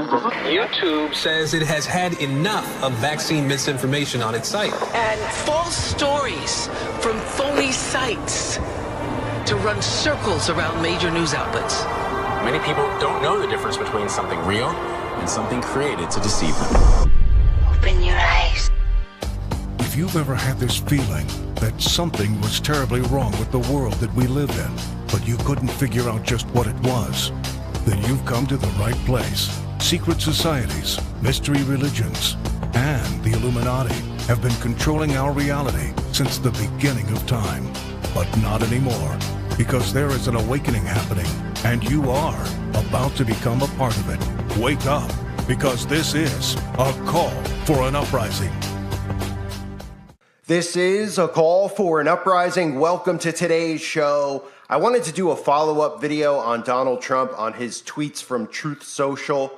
YouTube says it has had enough of vaccine misinformation on its site. And false stories from phony sites to run circles around major news outlets. Many people don't know the difference between something real and something created to deceive them. Open your eyes. If you've ever had this feeling that something was terribly wrong with the world that we live in, but you couldn't figure out just what it was, then you've come to the right place. Secret societies, mystery religions, and the Illuminati have been controlling our reality since the beginning of time. But not anymore, because there is an awakening happening, and you are about to become a part of it. Wake up, because this is a call for an uprising. This is a call for an uprising. Welcome to today's show. I wanted to do a follow-up video on Donald Trump on his tweets from Truth Social.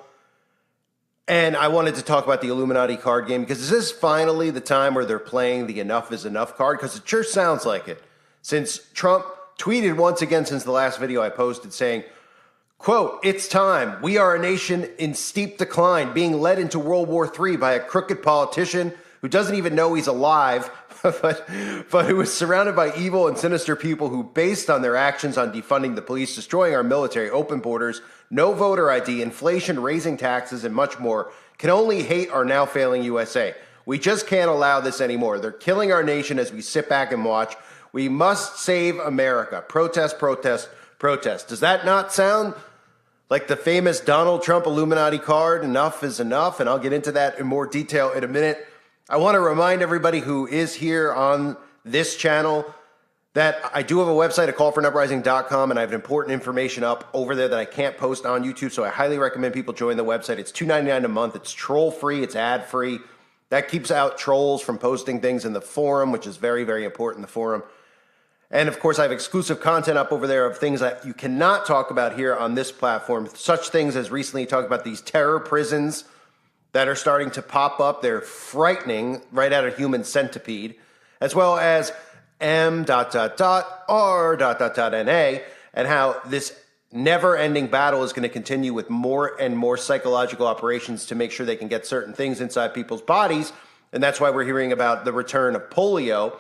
And I wanted to talk about the Illuminati card game because is this finally the time where they're playing the enough is enough card? Because it sure sounds like it. Since Trump tweeted once again since the last video I posted saying, quote, "It's time. We are a nation in steep decline, being led into World War III by a crooked politician who doesn't even know he's alive, but who is surrounded by evil and sinister people who, based on their actions on defunding the police, destroying our military, open borders, no voter ID, inflation, raising taxes, and much more, can only hate our now failing USA. We just can't allow this anymore. They're killing our nation as we sit back and watch. We must save America. Protest, protest, protest." Does that not sound like the famous Donald Trump Illuminati card, enough is enough? And I'll get into that in more detail in a minute. I want to remind everybody who is here on this channel that I do have a website at callforanuprising.com, and I have important information up over there that I can't post on YouTube, so I highly recommend people join the website. It's $2.99 a month. It's troll-free. It's ad-free. That keeps out trolls from posting things in the forum, which is very, very important, the forum. And, of course, I have exclusive content up over there of things that you cannot talk about here on this platform, such things as recently talked about these terror prisons that are starting to pop up. They're frightening, right out of Human Centipede, as well as M.R.NA, and how this never-ending battle is going to continue with more and more psychological operations to make sure they can get certain things inside people's bodies. And that's why we're hearing about the return of polio,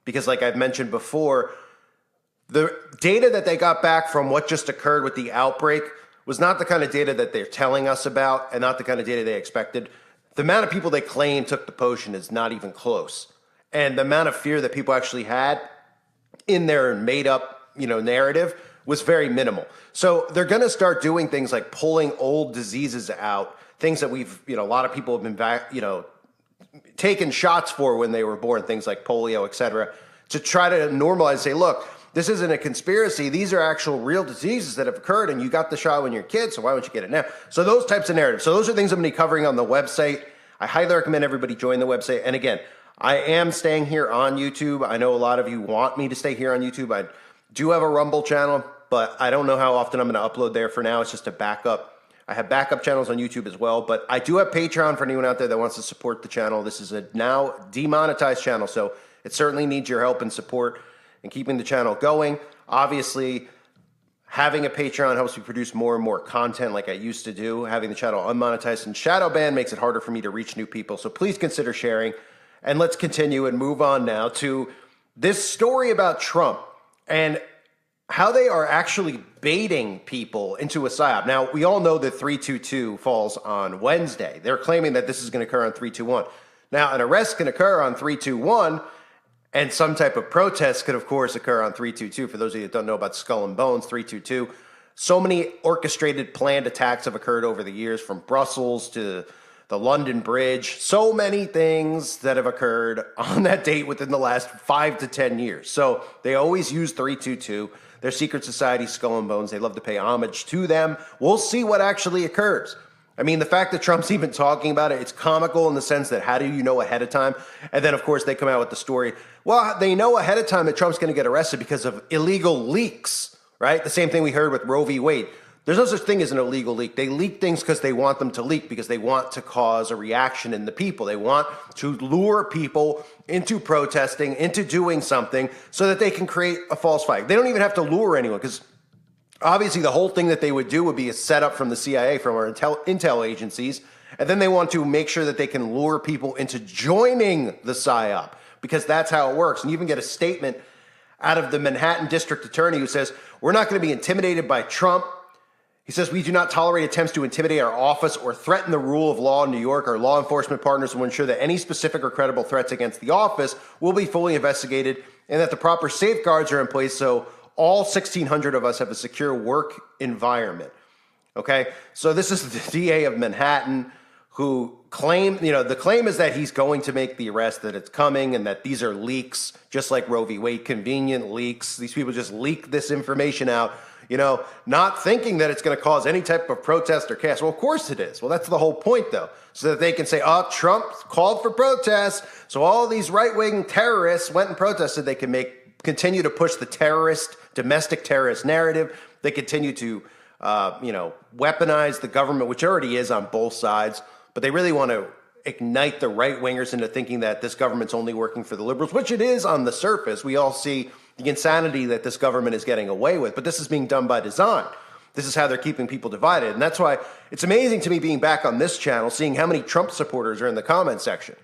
because like I've mentioned before, the data that they got back from what just occurred with the outbreak was not the kind of data that they're telling us about and not the kind of data they expected. The amount of people they claim took the potion is not even close. And the amount of fear that people actually had in their made-up, narrative was very minimal. So they're going to start doing things like pulling old diseases out, things that we've, a lot of people have been taken shots for when they were born, things like polio, et cetera, to try to normalize and say, look, this isn't a conspiracy. These are actual real diseases that have occurred, and you got the shot when you're a kid, so why don't you get it now? So those types of narratives. So those are things I'm going to be covering on the website. I highly recommend everybody join the website. And again, I am staying here on YouTube. I know a lot of you want me to stay here on YouTube. I do have a Rumble channel, but I don't know how often I'm going to upload there for now. It's just a backup. I have backup channels on YouTube as well, but I do have Patreon for anyone out there that wants to support the channel. This is a now demonetized channel, so it certainly needs your help and support in keeping the channel going. Obviously, having a Patreon helps me produce more and more content like I used to do. Having the channel unmonetized and shadow banned makes it harder for me to reach new people, so please consider sharing. And let's continue and move on now to this story about Trump and how they are actually baiting people into a psyop. Now, we all know that 322 falls on Wednesday. They're claiming that this is going to occur on 321. Now, an arrest can occur on 321, and some type of protest could, of course, occur on 322. For those of you that don't know about Skull and Bones, 322. So many orchestrated, planned attacks have occurred over the years, from Brussels to the London Bridge. So many things that have occurred on that date within the last 5 to 10 years. So they always use 322. Their secret society, Skull and Bones, they love to pay homage to them. We'll see what actually occurs. I mean, the fact that Trump's even talking about it, it's comical in the sense that how do you know ahead of time? And then, of course, they come out with the story. Well, they know ahead of time that Trump's going to get arrested because of illegal leaks, right? The same thing we heard with Roe v. Wade. There's no such thing as an illegal leak. They leak things because they want them to leak, because they want to cause a reaction in the people. They want to lure people into protesting, into doing something so that they can create a false flag. They don't even have to lure anyone, because Obviously, the whole thing that they would do would be a setup from the CIA, from our intel agencies, and then they want to make sure that they can lure people into joining the PSYOP, because that's how it works. And you even get a statement out of the Manhattan District Attorney who says, we're not going to be intimidated by Trump. He says, we do not tolerate attempts to intimidate our office or threaten the rule of law in New York. Our law enforcement partners will ensure that any specific or credible threats against the office will be fully investigated and that the proper safeguards are in place so all 1,600 of us have a secure work environment. Okay, so this is the DA of Manhattan who the claim is that he's going to make the arrest, that it's coming, and that these are leaks, just like Roe v. Wade, convenient leaks. These people just leak this information out, not thinking that it's going to cause any type of protest or chaos. Well, of course it is. Well, that's the whole point, though, so that they can say, Trump called for protests, so all these right-wing terrorists went and protested. They can continue to push the domestic terrorist narrative. They continue to, weaponize the government, which already is on both sides. But they really want to ignite the right-wingers into thinking that this government's only working for the liberals, which it is on the surface. We all see the insanity that this government is getting away with. But this is being done by design. This is how they're keeping people divided. And that's why it's amazing to me being back on this channel, seeing how many Trump supporters are in the comment section.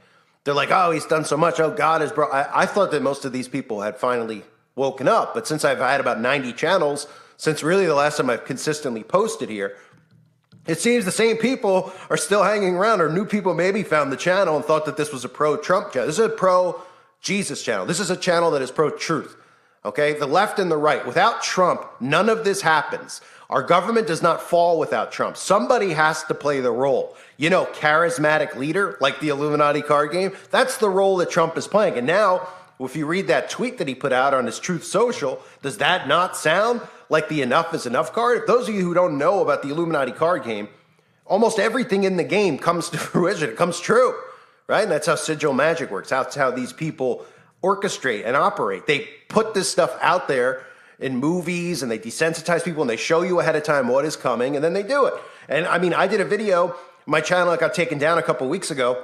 They're like, oh, he's done so much. Oh, God is bro. I thought that most of these people had finally woken up. But since I've had about 90 channels, since really the last time I've consistently posted here, it seems the same people are still hanging around, or new people maybe found the channel and thought that this was a pro-Trump channel. This is a pro-Jesus channel. This is a channel that is pro-truth. Okay? The left and the right. Without Trump, none of this happens. Our government does not fall without Trump. Somebody has to play the role. Charismatic leader, like the Illuminati card game, that's the role that Trump is playing. And now, if you read that tweet that he put out on his Truth Social, does that not sound like the enough is enough card? If those of you who don't know about the Illuminati card game, almost everything in the game comes to fruition. It comes true, right? And that's how sigil magic works. That's how these people orchestrate and operate. They put this stuff out there in movies and they desensitize people and they show you ahead of time what is coming and then they do it. And I mean, I did a video, my channel got taken down a couple weeks ago,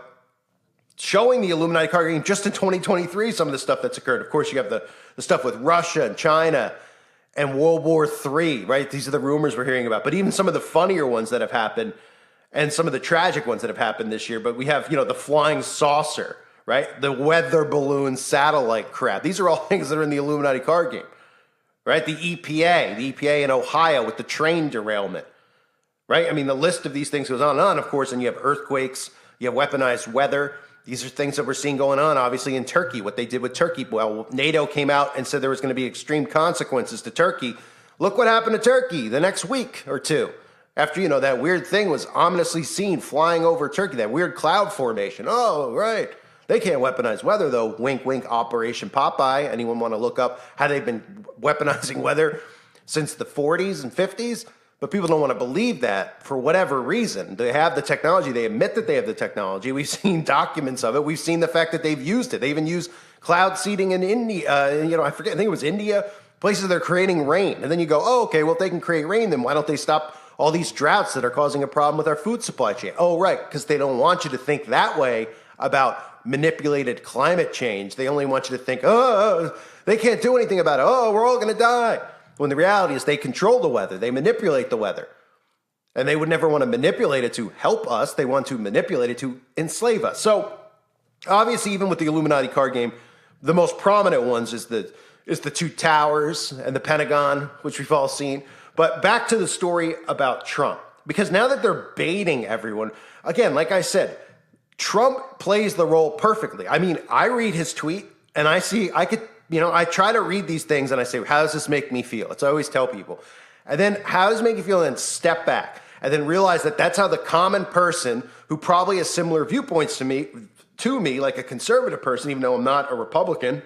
showing the Illuminati card game just in 2023, some of the stuff that's occurred. Of course, you have the stuff with Russia and China and World War III, right? These are the rumors we're hearing about. But even some of the funnier ones that have happened and some of the tragic ones that have happened this year. But we have, the flying saucer, right? The weather balloon satellite crap. These are all things that are in the Illuminati card game, right? The EPA in Ohio with the train derailment, right? I mean, the list of these things goes on and on, of course, and you have earthquakes, you have weaponized weather. These are things that we're seeing going on, obviously, in Turkey, what they did with Turkey. Well, NATO came out and said there was going to be extreme consequences to Turkey. Look what happened to Turkey the next week or two. After, that weird thing was ominously seen flying over Turkey, that weird cloud formation. Oh, right. They can't weaponize weather, though. Wink, wink, Operation Popeye. Anyone want to look up how they've been weaponizing weather since the 40s and 50s? But people don't want to believe that for whatever reason. They have the technology. They admit that they have the technology. We've seen documents of it. We've seen the fact that they've used it. They even use cloud seeding in India. I think it was India, places they're creating rain. And then you go, oh, okay, well, if they can create rain, then why don't they stop all these droughts that are causing a problem with our food supply chain? Oh, right, because they don't want you to think that way about manipulated climate change. They only want you to think, oh, they can't do anything about it. Oh, we're all going to die. When the reality is they control the weather. They manipulate the weather. And they would never want to manipulate it to help us. They want to manipulate it to enslave us. So obviously, even with the Illuminati card game, the most prominent ones is the two towers and the Pentagon, which we've all seen. But back to the story about Trump. Because now that they're baiting everyone, again, like I said, Trump plays the role perfectly. I mean, I read his tweet and I try to read these things and I say, how does this make me feel? It's I always tell people. And then how does it make you feel? And then step back and then realize that that's how the common person who probably has similar viewpoints to me, like a conservative person, even though I'm not a Republican,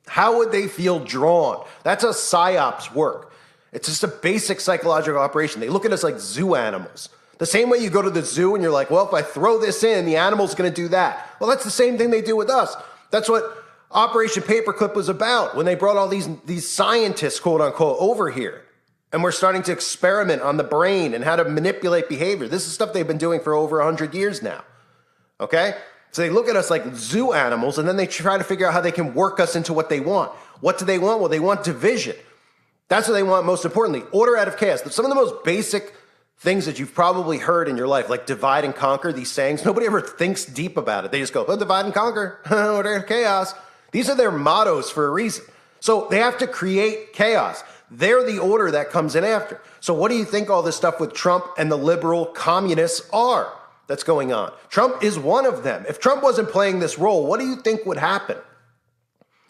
how would they feel drawn? That's how psyops work. It's just a basic psychological operation. They look at us like zoo animals. The same way you go to the zoo and you're like, well, if I throw this in, the animal's going to do that. Well, that's the same thing they do with us. That's what Operation Paperclip was about when they brought all these scientists, quote unquote, over here. And we're starting to experiment on the brain and how to manipulate behavior. This is stuff they've been doing for over 100 years now. Okay? So they look at us like zoo animals and then they try to figure out how they can work us into what they want. What do they want? Well, they want division. That's what they want most importantly. Order out of chaos. Some of the most basic things that you've probably heard in your life, like divide and conquer, these sayings, nobody ever thinks deep about it. They just go, oh, divide and conquer, order out of chaos. These are their mottos for a reason. So they have to create chaos. They're the order that comes in after. So what do you think all this stuff with Trump and the liberal communists are that's going on? Trump is one of them. If Trump wasn't playing this role, what do you think would happen?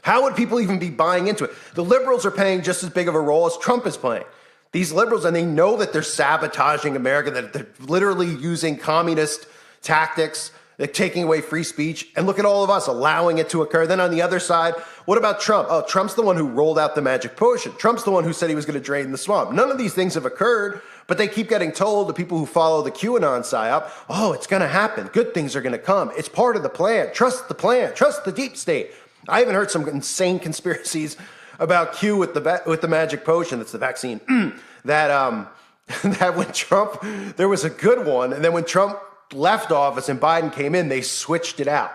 How would people even be buying into it? The liberals are playing just as big of a role as Trump is playing. These liberals, and they know that they're sabotaging America, that they're literally using communist tactics. They're taking away free speech. And look at all of us allowing it to occur. Then on the other side, what about Trump? Oh, Trump's the one who rolled out the magic potion. Trump's the one who said he was going to drain the swamp. None of these things have occurred, but they keep getting told, the people who follow the QAnon psyop, oh, it's going to happen. Good things are going to come. It's part of the plan. Trust the plan. Trust the deep state. I even heard some insane conspiracies about Q with the magic potion. That's the vaccine. that when Trump, there was a good one, and then when Trump left office and Biden came in, they switched it out.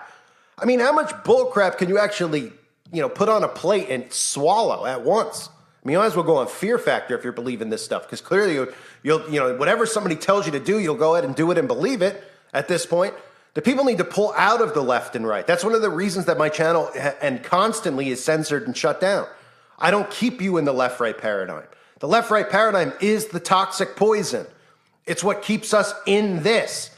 I mean, how much bullcrap can you actually, put on a plate and swallow at once? I mean, you might as well go on Fear Factor if you're believing this stuff, because clearly you'll whatever somebody tells you to do, you'll go ahead and do it and believe it at this point. The people need to pull out of the left and right. That's one of the reasons that my channel and constantly is censored and shut down. I don't keep you in the left-right paradigm. The left-right paradigm is the toxic poison. It's what keeps us in this.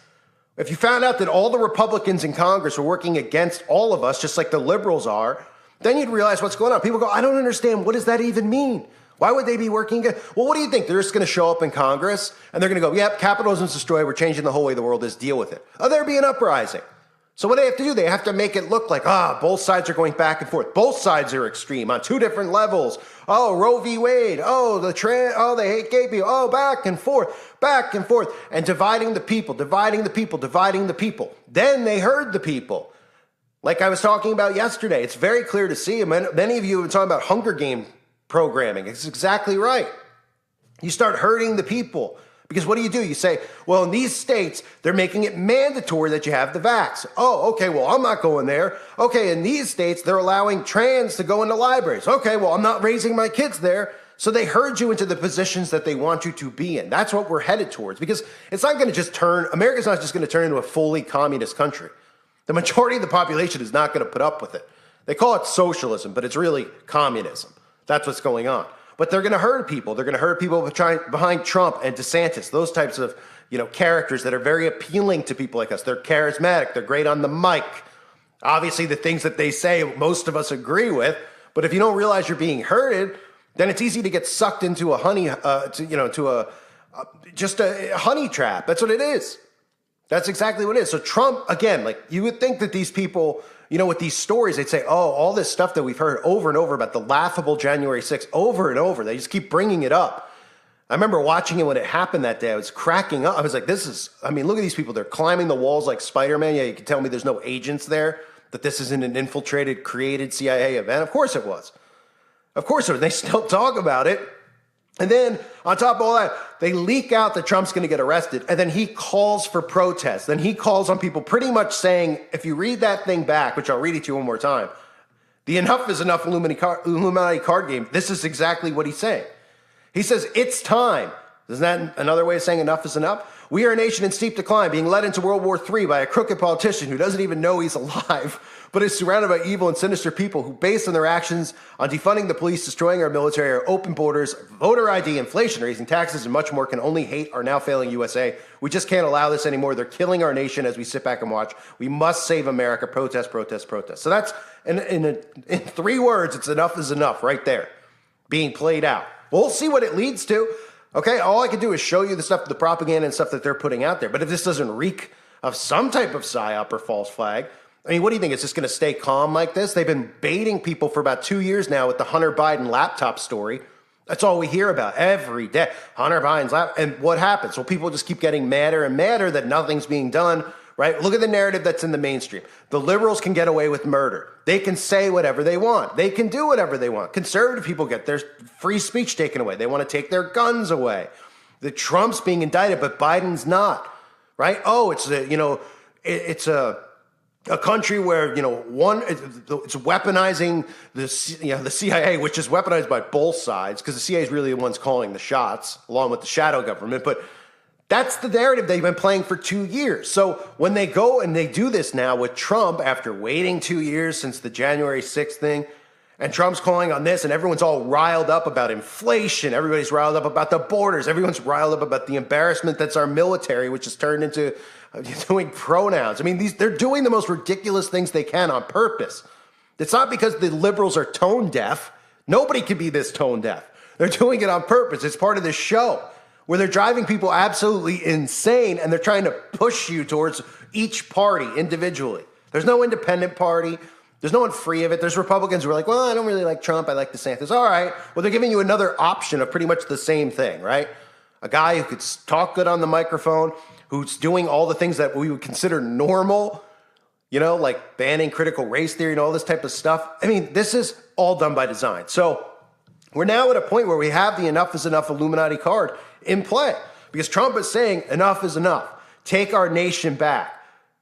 If you found out that all the Republicans in Congress were working against all of us, just like the liberals are, then you'd realize what's going on. People go, I don't understand. What does that even mean? Why would they be working against? Well, what do you think? They're just going to show up in Congress and they're going to go, yep, capitalism's destroyed. We're changing the whole way the world is. Deal with it. Oh, there'd be an uprising. So what do they have to do? They have to make it look like, both sides are going back and forth. Both sides are extreme on two different levels. Oh, Roe v. Wade. Oh, they hate gay people. Oh, back and forth, and dividing the people. Then they herd the people. Like I was talking about yesterday, it's very clear to see. Many of you have been talking about Hunger Game programming. It's exactly right. You start herding the people. Because what do? You say, well, in these states, they're making it mandatory that you have the vax. Oh, okay, well, I'm not going there. Okay, in these states, they're allowing trans to go into libraries. Okay, well, I'm not raising my kids there. So they herd you into the positions that they want you to be in. That's what we're headed towards. Because it's not going to just America's not just going to turn into a fully communist country. The majority of the population is not going to put up with it. They call it socialism, but it's really communism. That's what's going on. But they're going to herd people. They're going to herd people behind Trump and DeSantis, those types of, characters that are very appealing to people like us. They're charismatic. They're great on the mic. Obviously, the things that they say, most of us agree with. But if you don't realize you're being herded, then it's easy to get sucked into a honey trap. That's what it is. That's exactly what it is. So Trump, again, you would think that these people, with these stories, they'd say, oh, all this stuff that we've heard over and over about the laughable January 6th, over and over. They just keep bringing it up. I remember watching it when it happened that day. I was cracking up. I was like, look at these people. They're climbing the walls like Spider-Man. Yeah, you can tell me there's no agents there, that this isn't an infiltrated, created CIA event. Of course it was. They still talk about it. And then on top of all that, they leak out that Trump's going to get arrested. And then he calls for protests. Then he calls on people pretty much saying, if you read that thing back, which I'll read it to you one more time, the Enough is Enough Illuminati card game, this is exactly what he's saying. He says, it's time. Isn't that another way of saying enough is enough? We are a nation in steep decline, being led into World War III by a crooked politician who doesn't even know he's alive, but is surrounded by evil and sinister people who, based on their actions on defunding the police, destroying our military, our open borders, voter ID, inflation, raising taxes, and much more, can only hate our now failing USA. We just can't allow this anymore. They're killing our nation as we sit back and watch. We must save America. Protest, protest, protest. So that's, in 3 words, it's enough is enough right there, being played out. We'll see what it leads to. Okay, all I can do is show you the stuff, the propaganda and stuff that they're putting out there. But if this doesn't reek of some type of psyop or false flag, I mean, what do you think? It's just going to stay calm like this? They've been baiting people for about 2 years now with the Hunter Biden laptop story. That's all we hear about every day. Hunter Biden's laptop. And what happens? Well, people just keep getting madder and madder that nothing's being done, right? Look at the narrative that's in the mainstream. The liberals can get away with murder. They can say whatever they want. They can do whatever they want. Conservative people get their free speech taken away. They want to take their guns away. The Trump's being indicted, but Biden's not, right? Oh, it's a a country where, it's weaponizing the CIA, which is weaponized by both sides, because the CIA is really the ones calling the shots, along with the shadow government. But that's the narrative they've been playing for 2 years. So when they go and they do this now with Trump, after waiting 2 years since the January 6th thing, and Trump's calling on this, and everyone's all riled up about inflation. Everybody's riled up about the borders. Everyone's riled up about the embarrassment that's our military, which has turned into doing pronouns. I mean, they're doing the most ridiculous things they can on purpose. It's not because the liberals are tone deaf. Nobody can be this tone deaf. They're doing it on purpose. It's part of the show where they're driving people absolutely insane, and they're trying to push you towards each party individually. There's no independent party. There's no one free of it. There's Republicans who are like, well, I don't really like Trump. I like DeSantis. All right. Well, they're giving you another option of pretty much the same thing, right? A guy who could talk good on the microphone, who's doing all the things that we would consider normal, like banning critical race theory and all this type of stuff. I mean, this is all done by design. So we're now at a point where we have the enough is enough Illuminati card in play, because Trump is saying enough is enough. Take our nation back.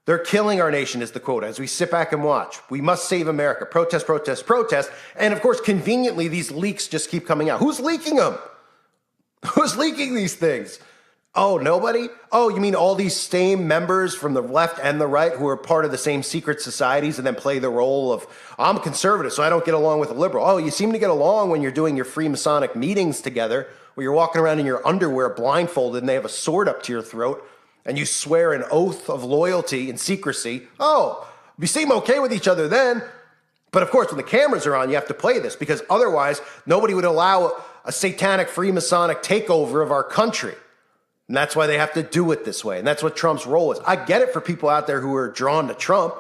They're killing our nation is the quote as we sit back and watch. We must save America. Protest, protest, protest. And of course, conveniently, these leaks just keep coming out. Who's leaking them? Who's leaking these things? Oh, nobody? Oh, you mean all these same members from the left and the right who are part of the same secret societies and then play the role of, I'm conservative, so I don't get along with a liberal. Oh, you seem to get along when you're doing your Freemasonic meetings together, where you're walking around in your underwear blindfolded and they have a sword up to your throat, and you swear an oath of loyalty and secrecy. Oh, we seem okay with each other then. But of course, when the cameras are on, you have to play this, because otherwise nobody would allow a satanic Freemasonic takeover of our country. And that's why they have to do it this way. And that's what Trump's role is. I get it for people out there who are drawn to Trump.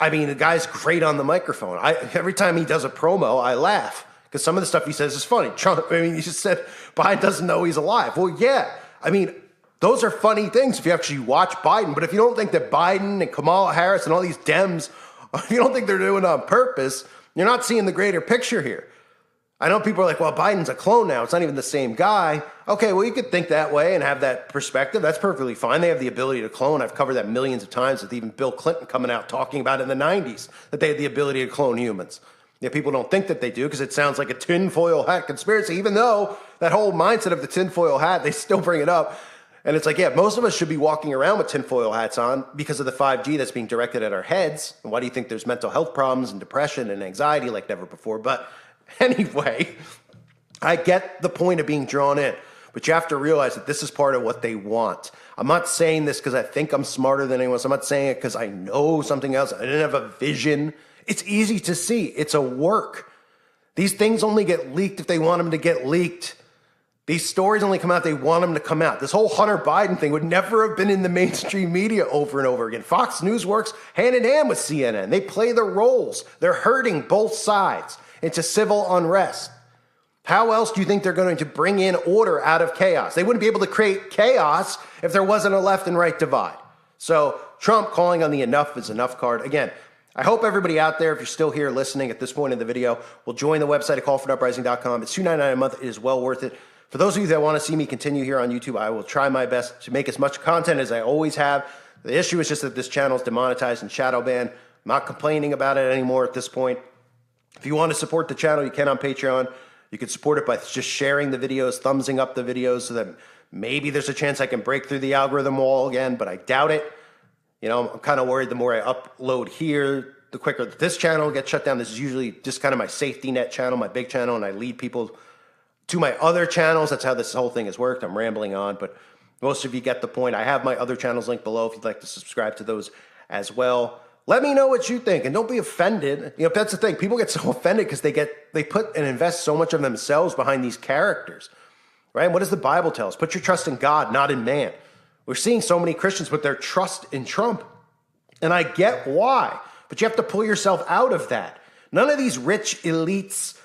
I mean, the guy's great on the microphone. Every time he does a promo, I laugh, because some of the stuff he says is funny. Trump, he just said Biden doesn't know he's alive. Well, yeah. Those are funny things if you actually watch Biden. But if you don't think that Biden and Kamala Harris and all these Dems, if you don't think they're doing it on purpose, you're not seeing the greater picture here. I know people are like, well, Biden's a clone now. It's not even the same guy. Okay, well, you could think that way and have that perspective. That's perfectly fine. They have the ability to clone. I've covered that millions of times with even Bill Clinton coming out talking about it in the 90s, that they had the ability to clone humans. Yeah, people don't think that they do because it sounds like a tinfoil hat conspiracy, even though that whole mindset of the tinfoil hat, they still bring it up. And it's like, yeah, most of us should be walking around with tinfoil hats on because of the 5G that's being directed at our heads. And why do you think there's mental health problems and depression and anxiety like never before? But anyway, I get the point of being drawn in. But you have to realize that this is part of what they want. I'm not saying this because I think I'm smarter than anyone else. I'm not saying it because I know something else. I didn't have a vision. It's easy to see. It's a work. These things only get leaked if they want them to get leaked. These stories only come out, they want them to come out. This whole Hunter Biden thing would never have been in the mainstream media over and over again. Fox News works hand in hand with CNN. They play the roles. They're hurting both sides into civil unrest. How else do you think they're going to bring in order out of chaos? They wouldn't be able to create chaos if there wasn't a left and right divide. So Trump calling on the enough is enough card. Again, I hope everybody out there, if you're still here listening at this point in the video, will join the website at callforuprising.com. It's $2.99 a month. It is well worth it. For those of you that want to see me continue here on YouTube, I will try my best to make as much content as I always have. The issue is just that this channel is demonetized and shadow banned. I'm not complaining about it anymore at this point. If you want to support the channel, you can on Patreon. You can support it by just sharing the videos, thumbsing up the videos so that maybe there's a chance I can break through the algorithm wall again, but I doubt it. I'm kind of worried the more I upload here, the quicker this channel gets shut down. This is usually just kind of my safety net channel, my big channel, and I lead people to my other channels. That's how this whole thing has worked. I'm rambling on, but most of you get the point. I have my other channels linked below if you'd like to subscribe to those as well. Let me know what you think, and don't be offended. That's the thing. People get so offended because they put and invest so much of themselves behind these characters, right? And what does the Bible tell us? Put your trust in God, not in man. We're seeing so many Christians put their trust in Trump, and I get why, but you have to pull yourself out of that. None of these rich elites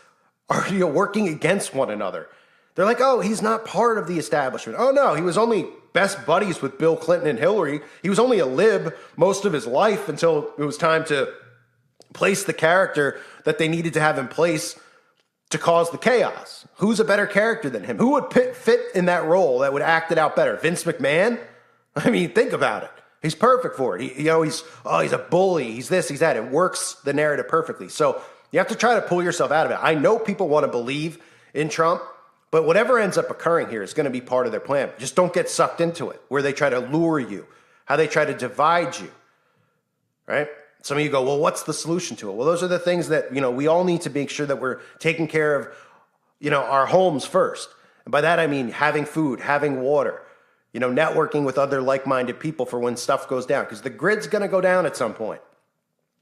are working against one another. They're like, oh, he's not part of the establishment. Oh, no, he was only best buddies with Bill Clinton and Hillary. He was only a lib most of his life until it was time to place the character that they needed to have in place to cause the chaos. Who's a better character than him? Who would fit in that role that would act it out better? Vince McMahon? I mean, think about it. He's perfect for it. He's a bully. He's this, he's that. It works the narrative perfectly. So you have to try to pull yourself out of it. I know people want to believe in Trump, but whatever ends up occurring here is going to be part of their plan. Just don't get sucked into it, where they try to lure you, how they try to divide you, right? Some of you go, well, what's the solution to it? Well, those are the things that, we all need to make sure that we're taking care of, our homes first. And by that, I mean having food, having water, networking with other like-minded people for when stuff goes down, because the grid's going to go down at some point.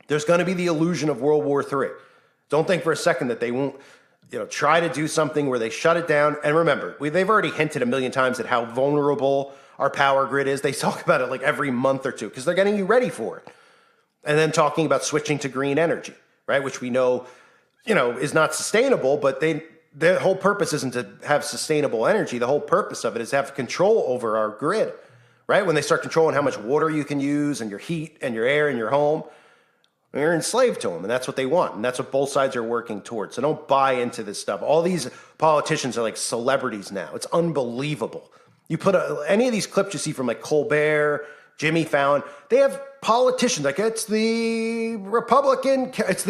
There's going to be the illusion of World War III. Don't think for a second that they won't, try to do something where they shut it down. And remember, they've already hinted a million times at how vulnerable our power grid is. They talk about it like every month or two because they're getting you ready for it. And then talking about switching to green energy, right? Which we know, is not sustainable, but the whole purpose isn't to have sustainable energy. The whole purpose of it is to have control over our grid, right? When they start controlling how much water you can use and your heat and your air in your home, you're enslaved to them, and that's what they want, and that's what both sides are working towards. So don't buy into this stuff. All these politicians are like celebrities now. It's unbelievable. You put any of these clips you see from like Colbert, Jimmy Fallon, they have politicians, like it's the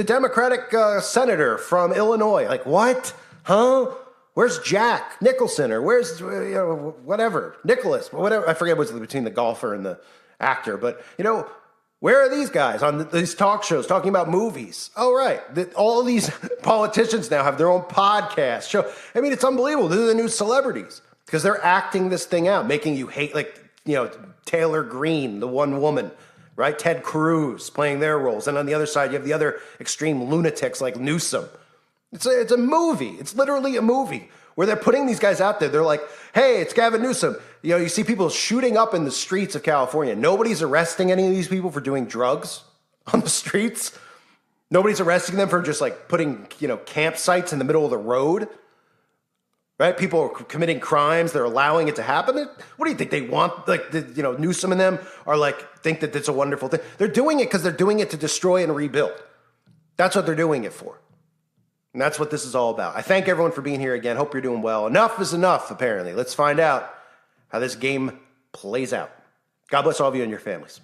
Democratic senator from Illinois. Like, what? Huh? Where's Jack Nicholson, or where's, whatever, Nicholas, whatever. I forget what's between the golfer and the actor, but, where are these guys on these talk shows talking about movies? Oh, right. All these politicians now have their own podcast show. I mean, it's unbelievable. These are the new celebrities because they're acting this thing out, making you hate, Taylor Greene, the one woman, right? Ted Cruz playing their roles. And on the other side, you have the other extreme lunatics like Newsom. It's a movie. It's literally a movie where they're putting these guys out there. They're like, hey, it's Gavin Newsom. You see people shooting up in the streets of California. Nobody's arresting any of these people for doing drugs on the streets. Nobody's arresting them for just like putting, campsites in the middle of the road. Right? People are committing crimes. They're allowing it to happen. What do you think they want? Like, Newsom and them are like, think that it's a wonderful thing. They're doing it because they're doing it to destroy and rebuild. That's what they're doing it for. And that's what this is all about. I thank everyone for being here again. Hope you're doing well. Enough is enough, apparently. Let's find out how this game plays out. God bless all of you and your families.